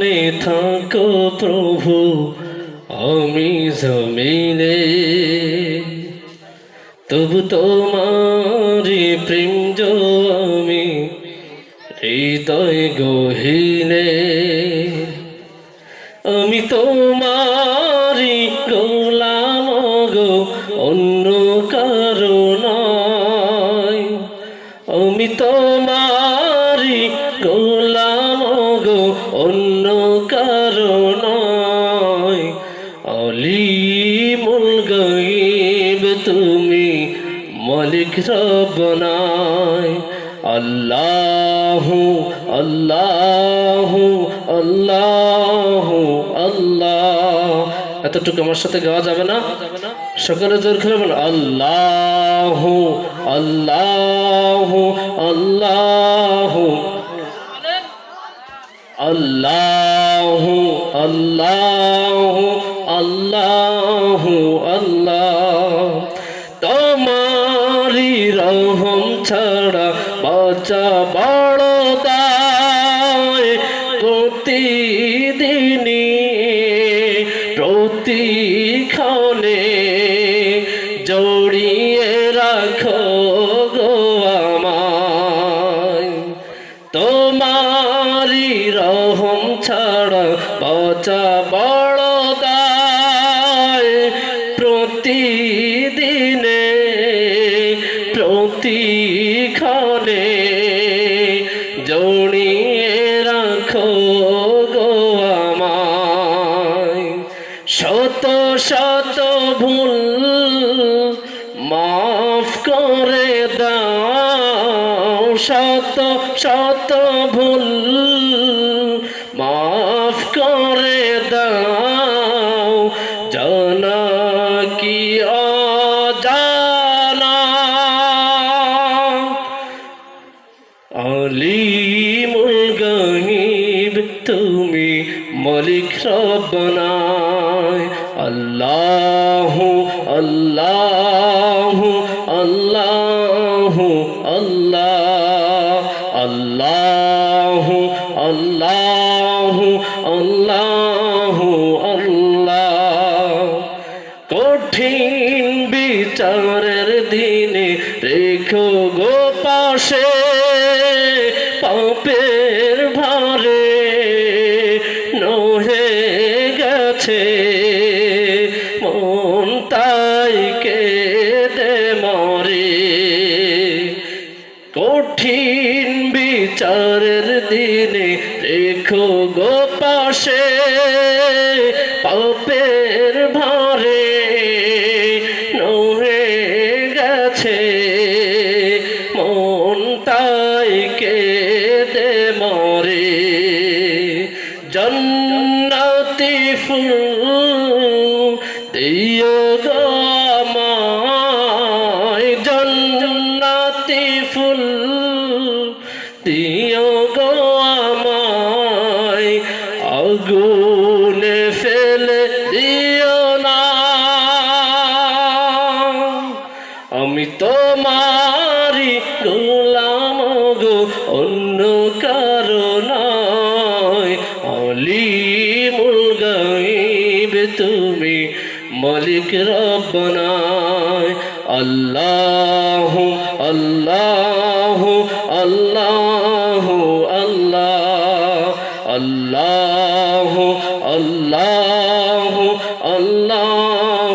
আসমানে থাকো প্রভু, আমি জমিনে তবু তোমারি প্রেম যো আমি হৃদয় গহীনে। আমি তোমারি গোলাম গো, অন্য কারো নয়। আমি তোমারি গোলাম গো, অন্য কারো নয়। আলিমুল গায়ব তুমি, মালিক রব্বানায়। আল্লাহু আল্লাহু আল্লাহু আল্লাহ। এতটুকু আমার সাথে গাওয়া যাবে না? সকালে জোর করে বল আল্লাহু আল্লাহু আল্লাহু আল্লাহু আল্লাহু আল্লাহু আল্লাহ। তোমারি রহম ছাড়া বাঁচা বড় দায়। প্রতিদিনই প্রতিক্ষণে জড়িয়ে রাখো গো আমায়। তোমারি রহম ছাড়া বাঁচা বড় দায়। প্রতিদিনে প্রতিক্ষণে জড়িয়ে রাখো গো আমায়। শত শত ভুল মাফ করে দাও, শত শত ভুল মাফ করে দাও। জানা কি অজানা, আলিমুল গায়ব তুমি, মালিক রব্বানায়। আল্লাহু আল্লাহু আল্লাহু আল্লাহ। আল্লাহু আল্লাহু আল্লাহু আল্লাহ। কঠিন বিচারের দিনে রেখো গো পাশে, পাপের ভারে নহে গেছে মন, তাই কেঁদে মরে। কঠিন বিচারের দিনে রেখো গো পাশে, পাপের ভারে নহে গেছে মন, তাই কেঁদে মরে। জান্নাতি ফুল দিও গো আমায়, জান্নাতি ফুল দিও গো আমায়। আগুনে ফেলে দিও না, আমি তোমারি গোলাম গো, অন্য কারো নয়। আলিমুল গায়ব তুমি, মালিক রব্বানায়। আল্লাহু আল্লাহু আল্লাহু আল্লাহ। আল্লাহু আল্লাহু আল্লাহ